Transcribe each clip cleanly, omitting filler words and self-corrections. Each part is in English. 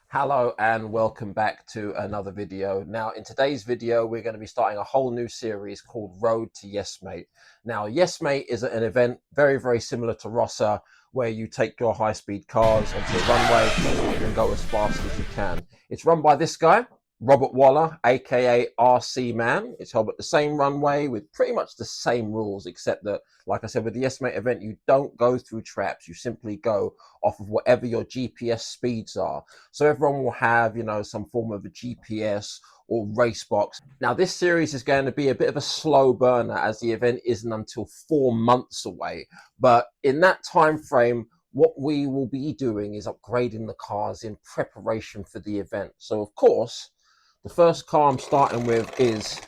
Hello and welcome back to another video. Now in today's video we're going to be starting a whole new series called Road to Yes Mate. Now Yes Mate is an event very similar to Rossa, where you take your high-speed cars onto a runway and go as fast as you can. It's run by this guy, Robert Waller, aka RC Man. It's held at the same runway with pretty much the same rules, except that, like I said, with the Yes Mate event, you don't go through traps. You simply go off of whatever your GPS speeds are. So everyone will have, you know, some form of a GPS or race box. Now, this series is going to be a bit of a slow burner as the event isn't until 4 months away. But in that time frame, what we will be doing is upgrading the cars in preparation for the event. So, of course, the first car I'm starting with is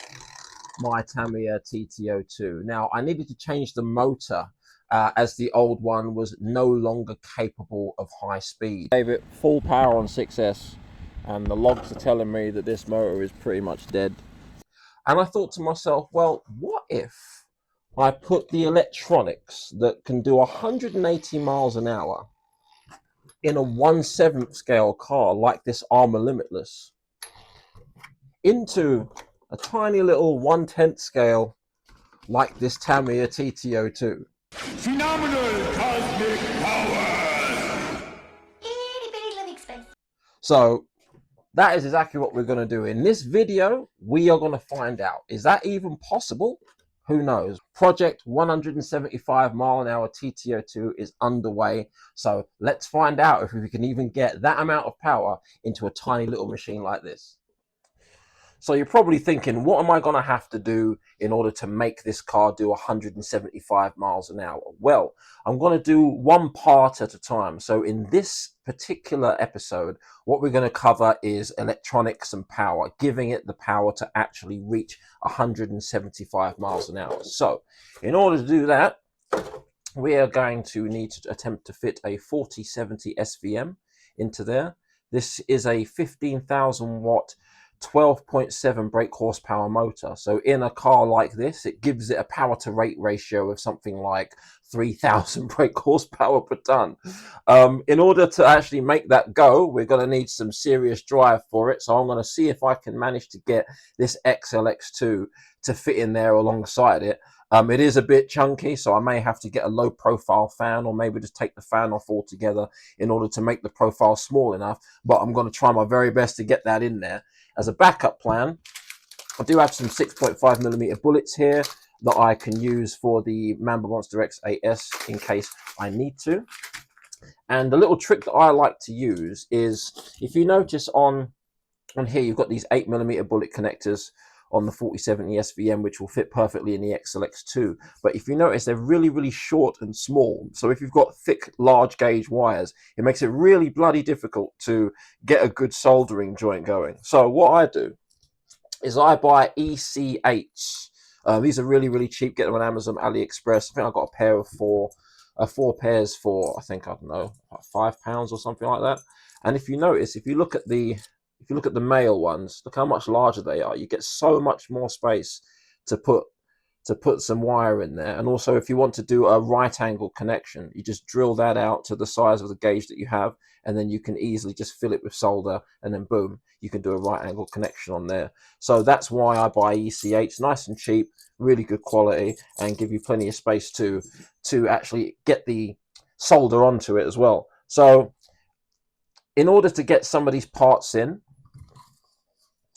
my Tamiya TT-02. Now, I needed to change the motor as the old one was no longer capable of high speed. I gave it full power on 6S, and the logs are telling me that this motor is pretty much dead. And I thought to myself, well, what if I put the electronics that can do 180 miles an hour in a 1/7 scale car like this Armour Limitless into a tiny little 1/10 scale like this Tamiya TT-02. Phenomenal cosmic powers! Itty bitty living space. So that is exactly what we're going to do. In this video, we are going to find out, is that even possible? Who knows? Project 175 mile an hour TT-02 is underway. So let's find out if we can even get that amount of power into a tiny little machine like this. So you're probably thinking, what am I going to have to do in order to make this car do 175 miles an hour? Well, I'm going to do one part at a time. So in this particular episode, what we're going to cover is electronics and power, giving it the power to actually reach 175 miles an hour. So in order to do that, we are going to need to attempt to fit a 4070 SVM into there. This is a 15,000 watt 12.7 brake horsepower motor. So in a car like this, it gives it a power to rate ratio of something like 3,000 brake horsepower per ton. In order to actually make that go, we're going to need some serious drive for it. So I'm going to see if I can manage to get this XLX2 to fit in there alongside it. It is a bit chunky, so I may have to get a low profile fan, or maybe just take the fan off altogether in order to make the profile small enough. But I'm going to try my very best to get that in there. As a backup plan, I do have some 6.5mm bullets here that I can use for the Mamba Monster X AS in case I need to. And the little trick that I like to use is, if you notice on here, you've got these 8mm bullet connectors on the 4070 SVM, which will fit perfectly in the XLX2. But if you notice, they're really short and small. So if you've got thick, large gauge wires, it makes it really bloody difficult to get a good soldering joint going. So what I do is I buy EC8s. These are really cheap. Get them on Amazon, AliExpress. I think I got a pair of four pairs for, I think, I don't know, like £5 or something like that. And if you notice, if you look at the male ones, look how much larger they are. You get so much more space to put some wire in there. And also, if you want to do a right angle connection, you just drill that out to the size of the gauge that you have, and then you can easily just fill it with solder, and then boom, you can do a right angle connection on there. So that's why I buy EC8s, nice and cheap, really good quality, and give you plenty of space to actually get the solder onto it as well. So in order to get some of these parts in,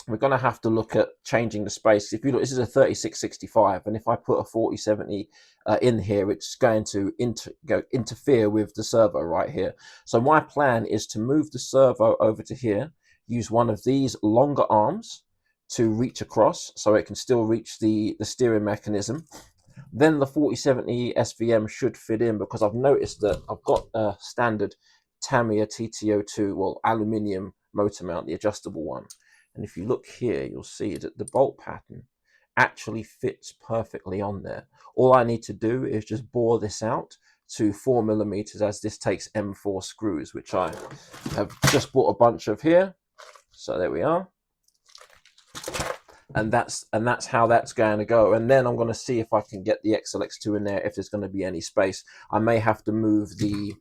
we're going to have to look at changing the space. If you look, this is a 3665, and if I put a 4070 in here, it's going to interfere with the servo right here. So my plan is to move the servo over to here, use one of these longer arms to reach across so it can still reach the steering mechanism. Then the 4070 SVM should fit in, because I've noticed that I've got a standard Tamiya TT-02, well, aluminium motor mount, the adjustable one. And if you look here, you'll see that the bolt pattern actually fits perfectly on there. All I need to do is just bore this out to 4mm, as this takes M4 screws, which I have just bought a bunch of here. So there we are. And that's how that's going to go. And then I'm going to see if I can get the XLX2 in there, if there's going to be any space. I may have to move the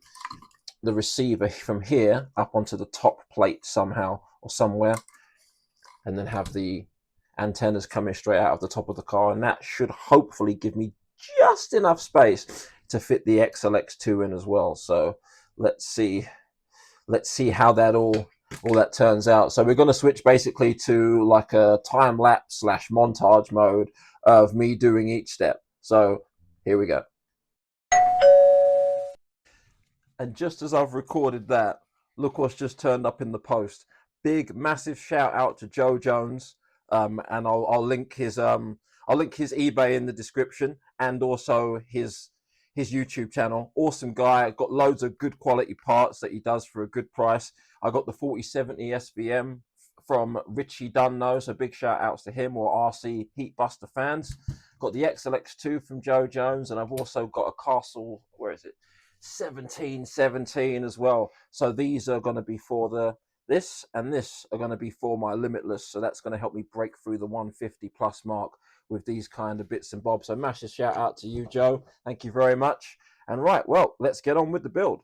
the receiver from here up onto the top plate somehow or somewhere, and then have the antennas coming straight out of the top of the car, and that should hopefully give me just enough space to fit the XLX2 in as well. So let's see how that all that turns out. So we're going to switch basically to like a time lapse / montage mode of me doing each step. So here we go. And just as I've recorded that, look what's just turned up in the post. Big, massive shout out to Joe Jones, and I'll link his eBay in the description, and also his YouTube channel. Awesome guy, got loads of good quality parts that he does for a good price. I got the 4070 SVM from Richie Dunno, so big shout outs to him, or RC Heatbuster fans. Got the XLX2 from Joe Jones, and I've also got a Castle, where is it? 1717 as well. So these are going to be for this and this are going to be for my Limitless. So that's going to help me break through the 150 plus mark with these kind of bits and bobs. So massive shout out to you, Joe. Thank you very much. And right, well, let's get on with the build.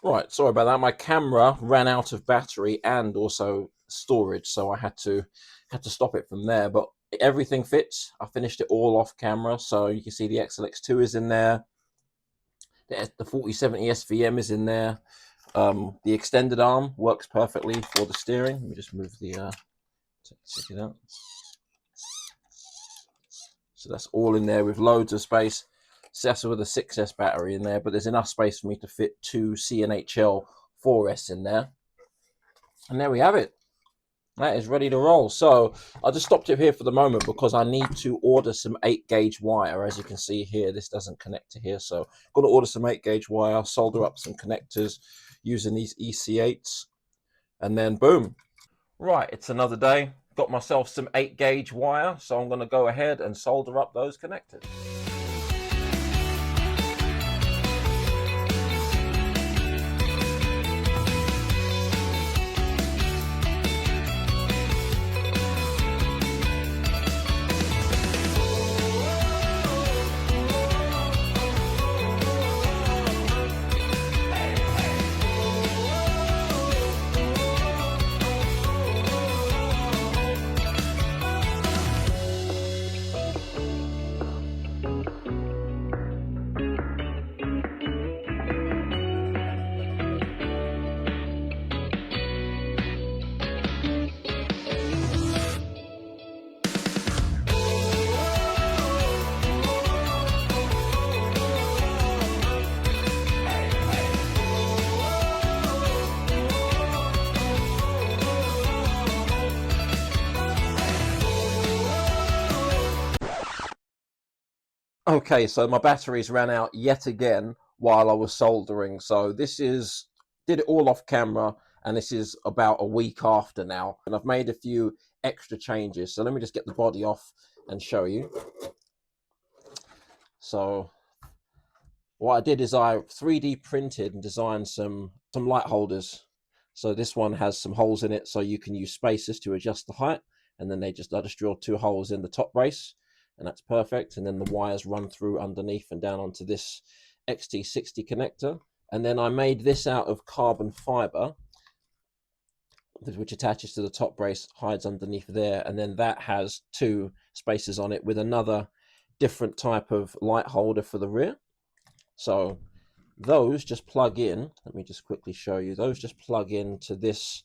Right, sorry about that. My camera ran out of battery and also storage, so I had to stop it from there. But everything fits. I finished it all off camera, so you can see the XLX2 is in there. The 4070 SVM is in there. The extended arm works perfectly for the steering. Let me just move the check it out. So that's all in there with loads of space. That's with a 6S battery in there, but there's enough space for me to fit 2 CNHL 4S in there. And there we have it. That is ready to roll. So I just stopped it here for the moment because I need to order some 8-gauge wire. As you can see here, this doesn't connect to here. So I'm going to order some 8-gauge wire, solder up some connectors using these EC8s, and then boom. Right, it's another day. Got myself some 8-gauge wire, so I'm going to go ahead and solder up those connectors. Okay, so my batteries ran out yet again while I was soldering. So did it all off camera, and this is about a week after now. And I've made a few extra changes. So let me just get the body off and show you. So what I did is I 3D printed and designed some light holders. So this one has some holes in it, so you can use spacers to adjust the height. And then I just drilled 2 holes in the top brace, and that's perfect. And then the wires run through underneath and down onto this XT60 connector. And then I made this out of carbon fiber, which attaches to the top brace, hides underneath there. And then that has 2 spacers on it with another different type of light holder for the rear. So those just plug in. Let me just quickly show you. Those just plug into this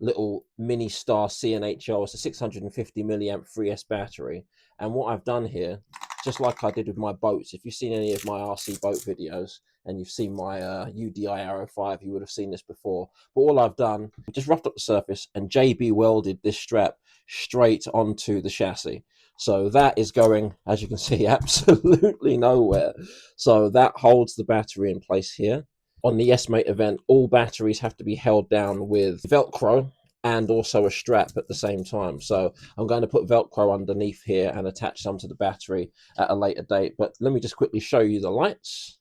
little mini star CNHO. It's a 650 milliamp 3S battery. And what I've done here, just like I did with my boats, if you've seen any of my RC boat videos and you've seen my UDI Arrow 5, you would have seen this before. But all I've done, just roughed up the surface and JB welded this strap straight onto the chassis. So that is going, as you can see, absolutely nowhere. So that holds the battery in place here. On the S-Mate event, all batteries have to be held down with Velcro and also a strap at the same time. So I'm going to put Velcro underneath here and attach some to the battery at a later date. But let me just quickly show you the lights.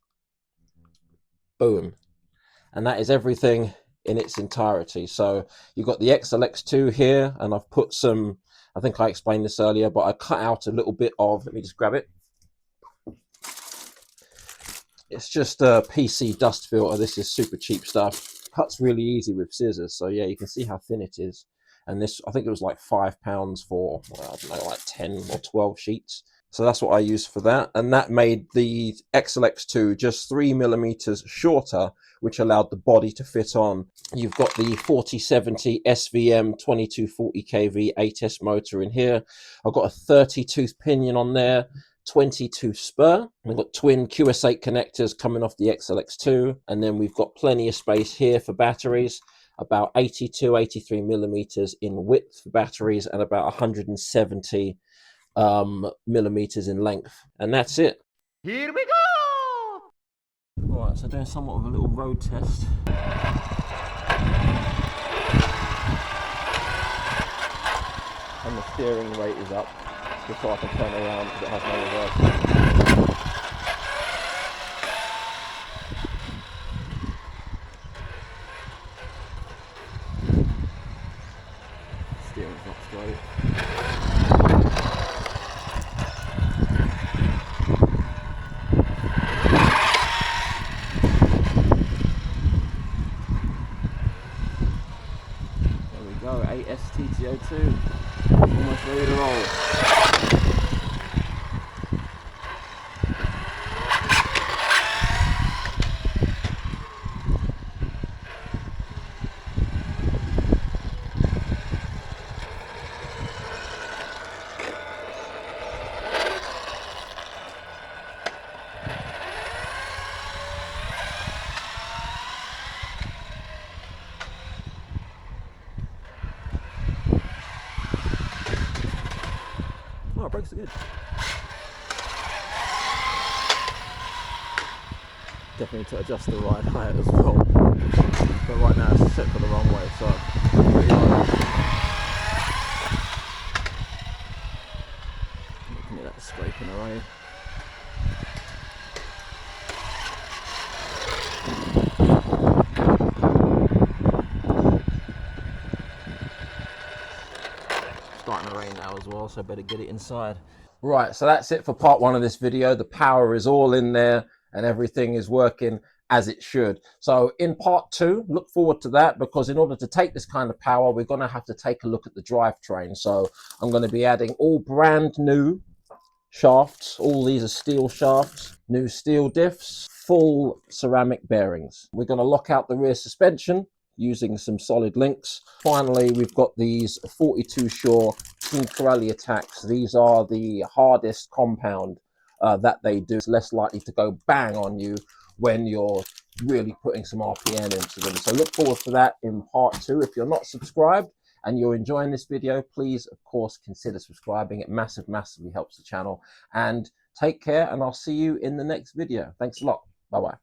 Boom. And that is everything in its entirety. So you've got the XLX2 here, and I've put some, I think I explained this earlier, but I cut out a little bit of, let me just grab it. It's just a PC dust filter. This is super cheap stuff. Cuts really easy with scissors. So yeah, you can see how thin it is. And this, I think it was like £5 for, well, I don't know, like 10 or 12 sheets. So that's what I used for that. And that made the XLX2 just 3mm shorter, which allowed the body to fit on. You've got the 4070 SVM 2240 kV 8S motor in here. I've got a 30 tooth pinion on there. 22 spur. We've got twin QS8 connectors coming off the XLX2, and then we've got plenty of space here for batteries, about 82, 83 millimeters in width for batteries, and about 170 millimeters in length, and that's it. Here we go! Right, so doing somewhat of a little road test. And the steering rate is up, just so I can turn around because it has no reverse. Steering's not straight. There we go, 8S TT-02, almost ready to roll. Oh, brakes are good. Definitely need to adjust the ride height as well. But right now it's set for the runway, so pretty low. Looking at that scraping away. Starting to rain now as well, so I better get it inside. Right, so that's it for part one of this video. The power is all in there and everything is working as it should. So in part two, look forward to that, because in order to take this kind of power, we're going to have to take a look at the drivetrain. So I'm going to be adding all brand new shafts. All these are steel shafts, new steel diffs, full ceramic bearings. We're going to lock out the rear suspension using some solid links. Finally, we've got these 42 Shore King Corelli attacks. These are the hardest compound that they do. It's less likely to go bang on you when you're really putting some RPM into them. So look forward to that in part two. If you're not subscribed and you're enjoying this video, please, of course, consider subscribing. It massively helps the channel. And take care, and I'll see you in the next video. Thanks a lot. Bye-bye.